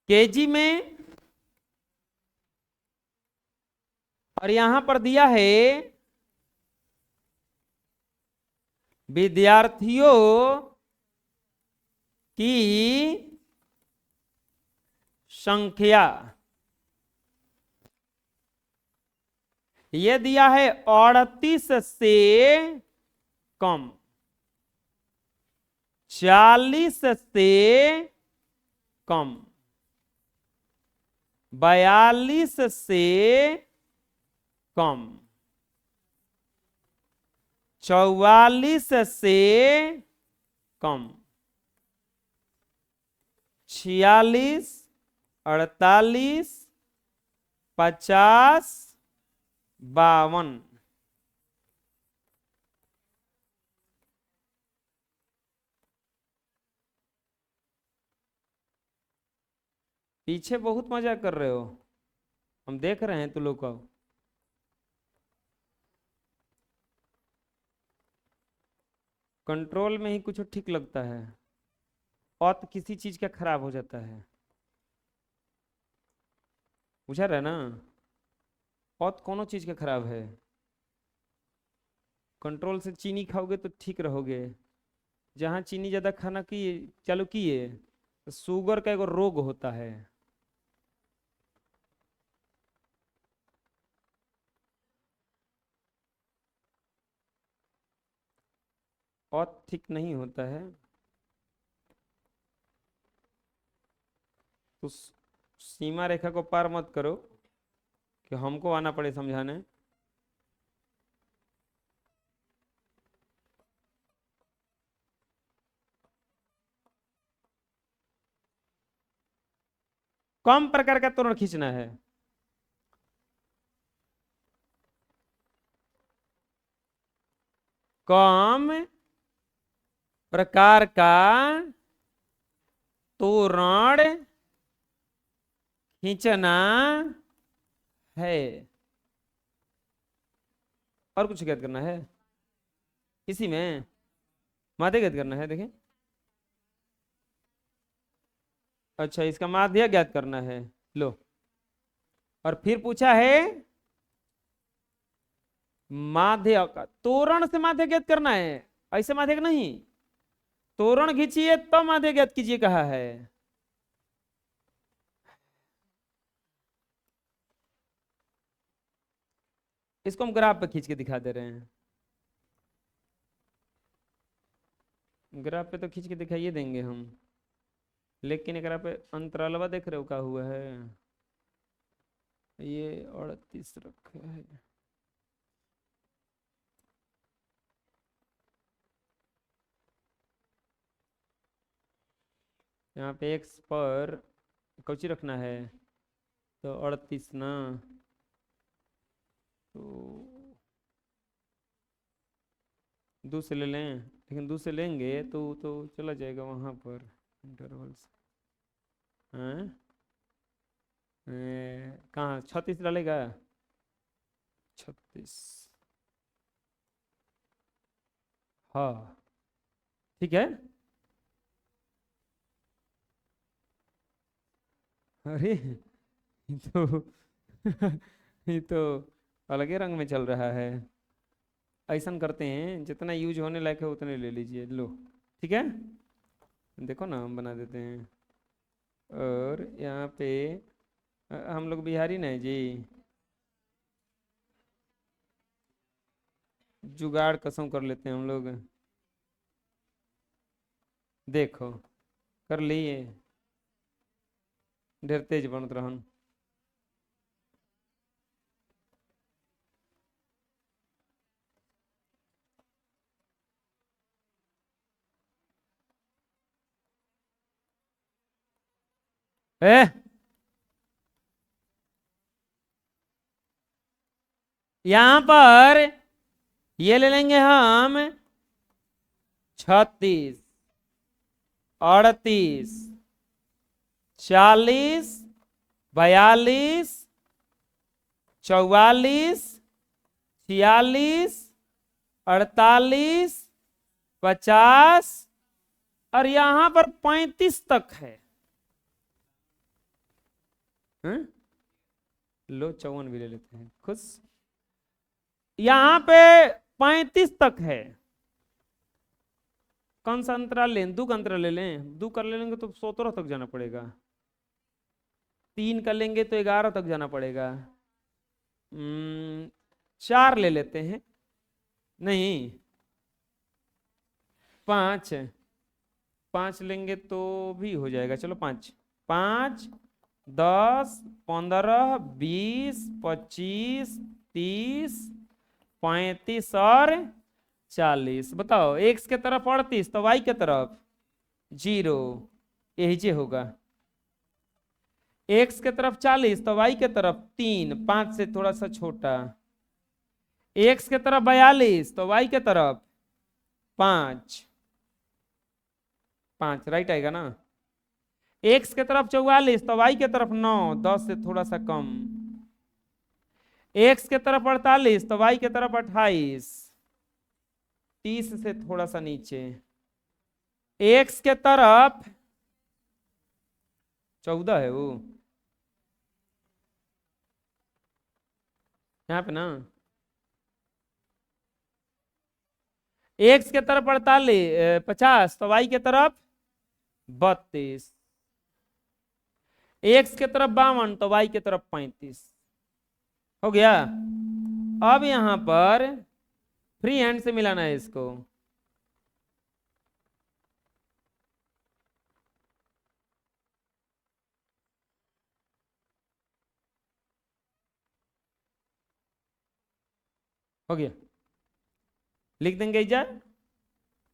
A: केजी में, और यहां पर दिया है विद्यार्थियों की संख्या। यह दिया है 38 से कम, 40 से कम, 42 से कम, 44 से कम, 46, 48, 50, 52। पीछे बहुत मजा कर रहे हो, हम देख रहे हैं तू लोग को। कंट्रोल में ही कुछ ठीक लगता है और तो किसी चीज का खराब हो जाता है, बुझा रहे ना। और तो कोनो चीज का खराब है, कंट्रोल से चीनी खाओगे तो ठीक रहोगे। जहां चीनी ज्यादा खाना किए चालू किए तो शुगर का एक रोग होता है। और ठीक नहीं होता है तो सीमा रेखा को पार मत करो कि हमको आना पड़े समझाने। कम प्रकार का तोरण खींचना है। कम प्रकार का तोरण खींचना है। और कुछ ज्ञात करना है इसी में, माध्य ज्ञात करना है। देखें, अच्छा इसका माध्य ज्ञात करना है, लो। और फिर पूछा है माध्य का, तोरण से माध्य ज्ञात करना है, ऐसे माध्य नहीं। तोरण खींचिए तो माध्य ज्ञात कीजिए कहा है। इसको हम ग्राफ पे खींच के दिखा दे रहे हैं। ग्राफ पे तो खींच के दिखाइए देंगे हम, लेकिन एक पे अंतरालवा देख रहे हो क्या हुआ है। ये 38 रखा है। यहाँ पे एक्स पर कौची रखना है, तो 38 ना, तो 2 से ले लें, लेकिन 2 से लेंगे तो चला जाएगा वहाँ पर इंटरवल से। हाँ कहाँ 36 डालेगा, 36, हाँ ठीक है। अरे ये तो ये तो अलग ही रंग में चल रहा है। ऐसा करते हैं, जितना यूज होने लायक है उतने ले लीजिए, लो ठीक है। देखो ना हम बना देते हैं। और यहाँ पे हम लोग बिहारी नहीं जी, जुगाड़ कसम कर लेते हैं हम लोग। देखो कर लिए, ढेर तेज बनत रहन। ए यहां पर ये ले लेंगे हम 36, 38, 40, 42, 44, 46, 48, 50, और यहां पर 35 तक है। लो 54 भी ले लेते हैं, खुश। यहां पे 35 तक है। कौन सा अंतराल लें? दो का अंतराल ले लें। दो कर ले लेंगे तो 17 तक जाना पड़ेगा। 3 कर लेंगे तो 11 तक जाना पड़ेगा। 4 ले लेते हैं, नहीं 5। 5 लेंगे तो भी हो जाएगा, चलो 5। 5, 10, 15, 20, 25, 30, 35 और 40। बताओ, एक्स के तरफ 38 तो वाई के तरफ 0, यही जे होगा। एक्स के तरफ 40 तो वाई के तरफ 3, 5 से थोड़ा सा छोटा। एक्स के तरफ 42 तो वाई के तरफ 5, 5 राइट आएगा ना। एक्स के तरफ 44 तो वाई के तरफ 9, 10 से थोड़ा सा कम। एक्स के तरफ 48 तो वाई के तरफ 28, 30 से थोड़ा सा नीचे। एक्स के तरफ 14 है वो यहाँ पे ना। एक्स के तरफ 48, 50 तो वाई के तरफ 32। एक्स के तरफ 52 तो वाई के तरफ 35। हो गया। अब यहां पर फ्री हैंड से मिलाना है इसको। हो गया, लिख देंगे इधर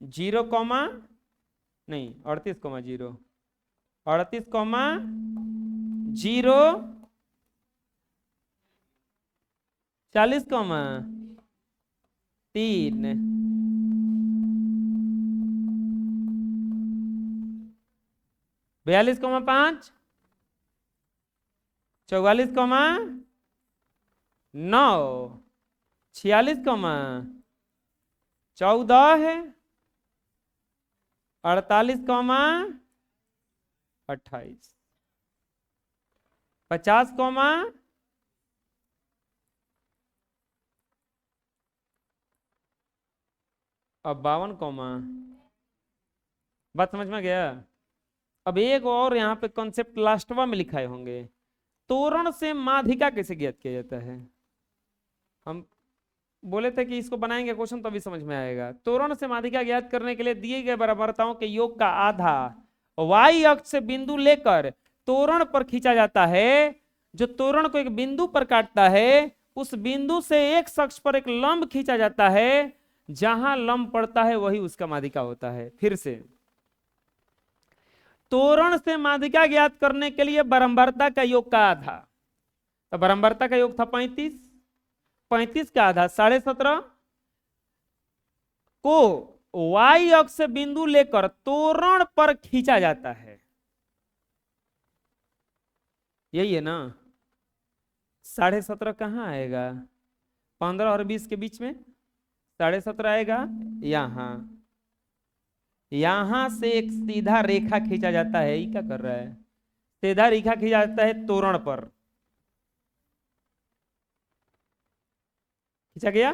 A: 0, नहीं 38,0, 38,0, 40,3, 42,5, 44,9, 46,14 है, 48,28, 50, अब 52, बात समझ में गया। अब एक और यहाँ पे कॉन्सेप्ट लास्टवा में लिखाए होंगे, तोरण से माध्यिका कैसे ज्ञात किया जाता है। हम बोले थे कि इसको बनाएंगे क्वेश्चन तो अभी समझ में आएगा। तोरण से माध्यिका ज्ञात करने के लिए दिए गए बराबरताओं के योग का आधा वाई अक्ष से बिंदु लेकर तोरण पर खींचा जाता है। जो तोरण को एक बिंदु पर काटता है, उस बिंदु से एक अक्ष पर एक लंब खींचा जाता है। जहां लंब पड़ता है वही उसका माध्यिका होता है। फिर से, तोरण से माध्यिका ज्ञात करने के लिए बारंबारता का योग का आधा, तो बारंबारता का योग था 35, 35 का आधा 17.5 को वाई अक्ष से बिंदु लेकर तोरण पर खींचा जाता है। यही है ना। 17.5 कहाँ आएगा? 15 और 20 के बीच में 17.5 आएगा। यहां से एक सीधा रेखा खींचा जाता है। ये क्या कर रहा है? सीधा रेखा खींचा जाता है तोरण पर। खींचा गया,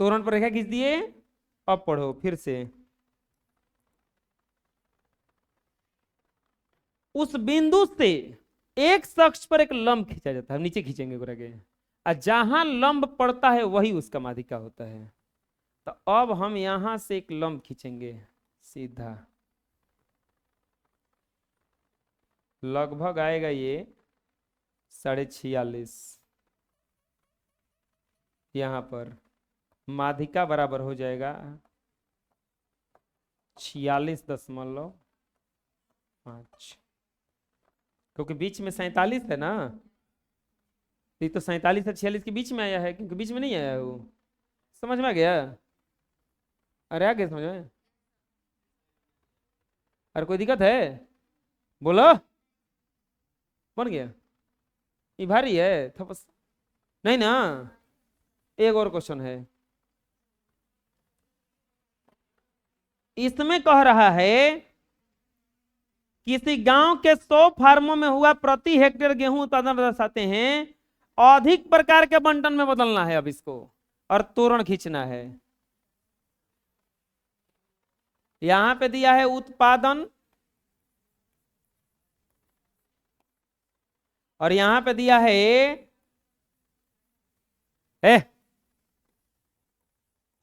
A: तोरण पर रेखा खींच दिए। अब पढ़ो फिर से। उस बिंदु से एक अक्ष पर एक लंब खींचा जाता है। नीचे खींचेंगे और जहां लंब पड़ता है वही उसका माध्यिका होता है। तो अब हम यहां से एक लंब खींचेंगे सीधा, लगभग आएगा ये 46.5। यहां पर माध्यिका बराबर हो जाएगा 46.5, क्योंकि बीच में 47 है ना। ये तो 47 और 46 के बीच में आया है, क्योंकि बीच में नहीं आया है वो। समझ में आ गया? अरे आ गया समझ में? अरे कोई दिक्कत है? बोलो। बन गया? ये भारी है थपस नहीं ना। एक और क्वेश्चन है। इसमें कह रहा है किसी गांव के 100 फार्मों में हुआ प्रति हेक्टेयर गेहूं उत्पादन दर्शाते हैं, अधिक प्रकार के बंटन में बदलना है अब इसको, और तोरण खींचना है। यहां पे दिया है उत्पादन, और यहां पे दिया है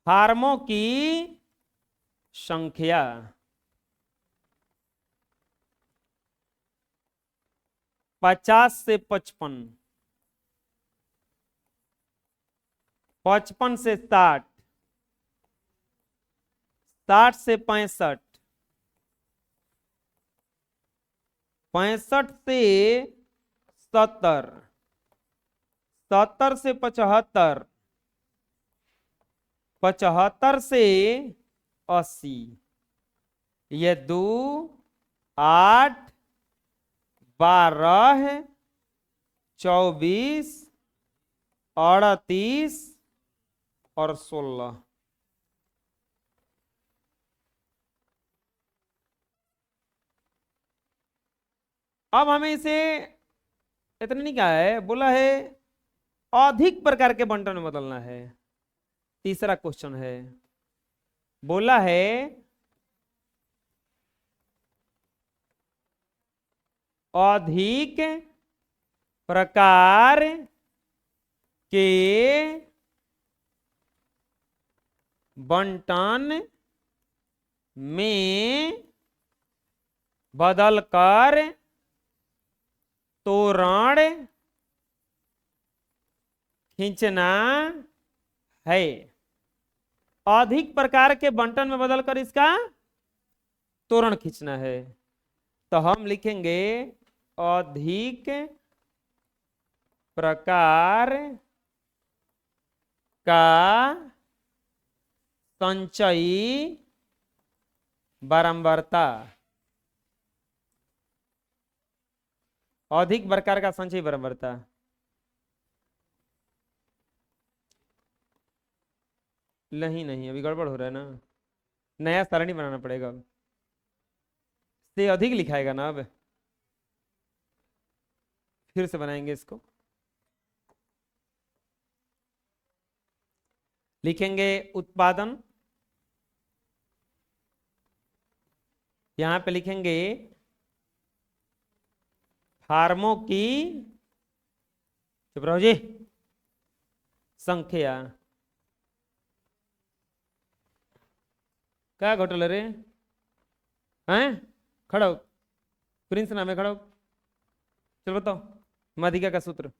A: फार्मों की संख्या। 50 से 55, 55 से 60, 60 से 65, 65 से 70, 70 से 75, 75 से 80, ये 2, 8, 12, 24, 38 और 16। अब हमें इसे इतना नहीं कहा है, बोला है अधिक प्रकार के बंटन में बदलना है। तीसरा क्वेश्चन है, बोला है अधिक प्रकार के बंटन में बदलकर तोरण खींचना है। अधिक प्रकार के बंटन में बदलकर इसका तोरण खींचना है, तो हम लिखेंगे अधिक प्रकार का संचयी बारंबारता। अधिक प्रकार का संचयी बारंबारता। नहीं नहीं, अभी गड़बड़ हो रहा है ना, नया सरणी बनाना पड़ेगा। अब से अधिक लिखाएगा ना, अब फिर से बनाएंगे इसको। लिखेंगे उत्पादन, यहां पे लिखेंगे फार्मों की, चुप रहो जी, संख्या। क्या घोटाला रे हैं? खड़ा हो, प्रिंस नाम है, खड़ा हो, चल बताओ माध्यिका का सूत्र।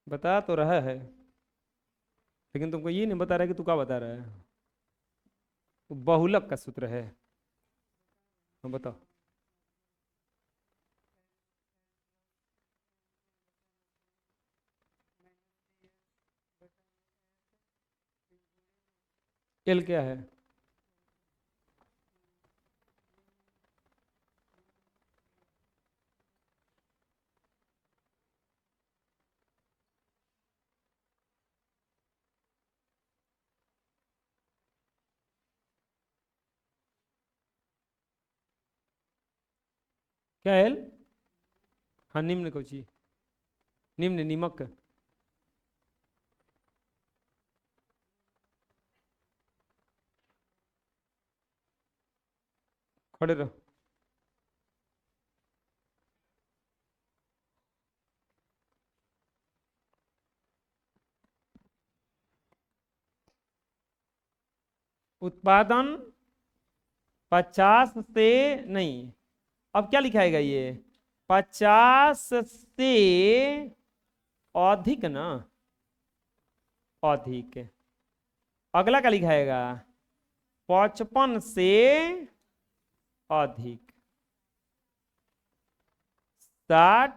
A: बता तो रहा है, लेकिन तुमको ये नहीं बता रहा कि तू क्या बता रहा है। वो बहुलक का सूत्र है। हाँ बताओ। एल क्या है? क्या एल? हाँ निम्न को चाहिए, निम्न निमक। खड़े रहो। उत्पादन 50 से नहीं, अब क्या लिखाएगा ये? 50 से अधिक ना, अधिक। अगला क्या लिखाएगा? 55 से अधिक। 60,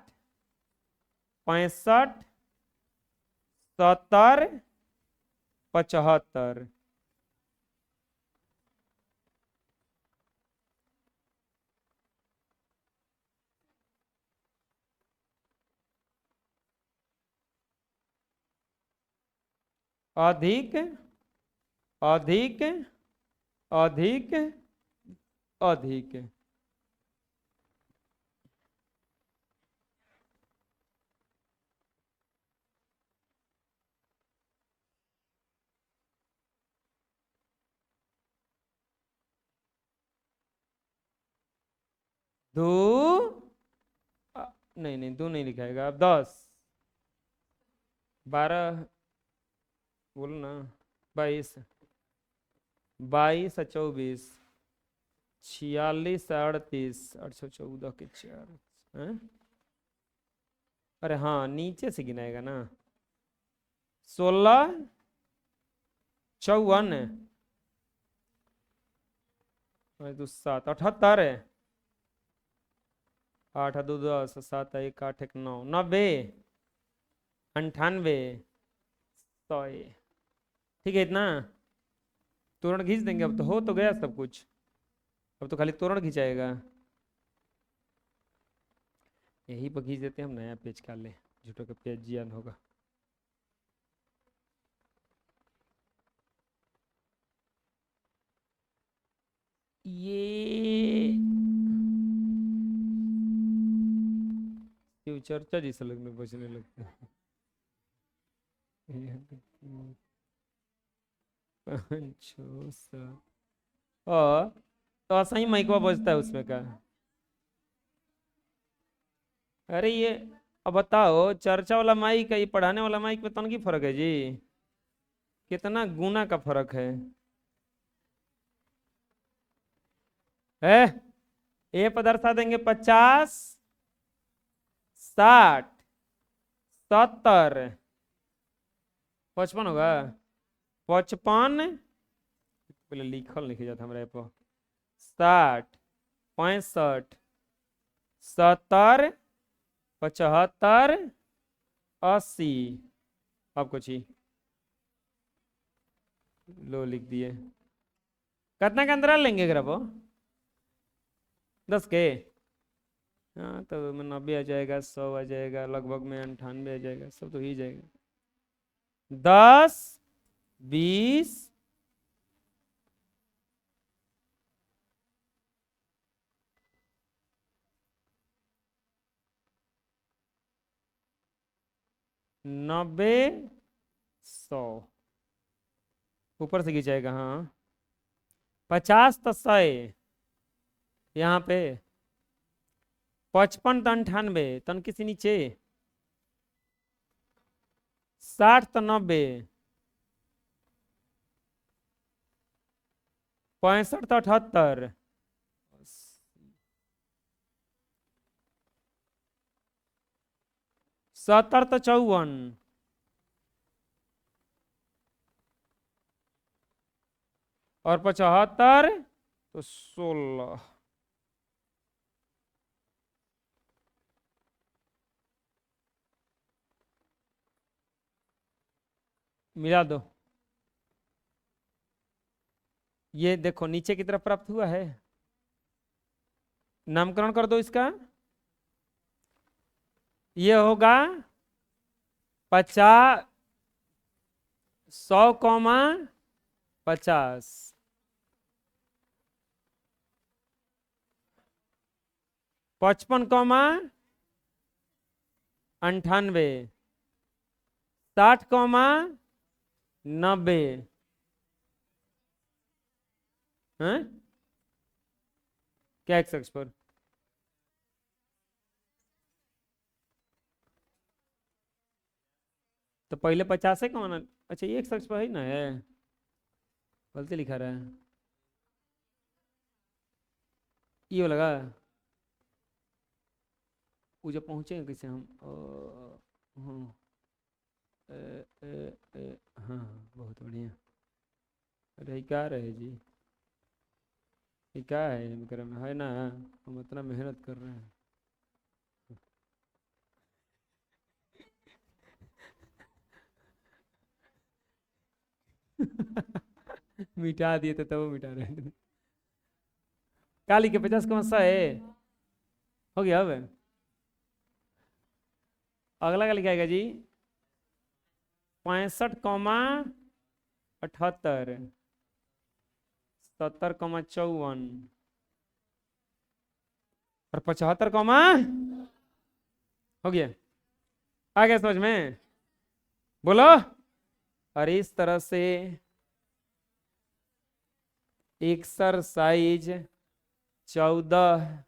A: 65, 70, 75। अधिक अधिक अधिक अधिक। दो नहीं नहीं, दो नहीं लिखाएगा अब। 10 12, बोलो ना। 22 22 और 24, 46 38, 814 के 4 हैं? अरे हाँ, नीचे से गिनाएगा ना। 16 54 दो 7 78 है। 8 2 10, 7 1 8 1 9 90 98 100। ठीक है इतना। तोरण खींच देंगे, अब तो हो तो गया सब कुछ, अब तो खाली तोरण खिंचाएगा। यही पर खींच देते हैं हम, नया पेज का ले, झूठो का पेज जियान होगा। ये चर्चा जैसा लगने बचने लगता है। 5 6 7 और तो ऐसा ही माइकवा बजता है उसमें का। अरे ये अब बताओ, चर्चा वाला माइक है, ये पढ़ाने वाला माइक में तन की फर्क है जी, कितना गुना का फर्क है। ए पर दर्शा देंगे 50 60 70 55 होगा। 55 पहले लिखल लिखे जाता हमारे पर। 60 65 70 75 80। अब कुछ ही लो लिख दिए। कितना का अंतराल लेंगे अगर वो 10 के? हाँ तो 90 आ जाएगा, 100 आ जाएगा, लगभग में 98 आ जाएगा, सब तो ही जाएगा। 10 20 90 100 ऊपर से खींचाएगा। हाँ 50 तो 100 यहाँ पे, 55 तो 98 तन किसी नीचे, 60 तो 90, 65 तो 78, 70 तो 54, और 75 तो 16। मिला दो। ये देखो नीचे की तरफ प्राप्त हुआ है, नामकरण कर दो इसका। ये होगा 50 100,50, 55,98, 60,90 हैं? क्या एक अक्ष पर? तो पहले 50 है कौन? अच्छा ये एक अक्ष पर ही ना है, गलती लिखा रहा है। ये लगा वो जब पहुंचेंगे कैसे हम? हाँ हाँ बहुत बढ़िया। अरे क्या रहे जी, ये क्या है क्रम है ना, हम इतना मेहनत कर रहे हैं। मिटा दिए थे तब वो मिटा रहे हैं। काली के 50 का मस्सा है, हो गया। अब अगला क्या लिखाएगा जी? 65, 78, 70,54 और 75, हो गया। आ गया समझ में? बोलो। और इस तरह से एक्सरसाइज 14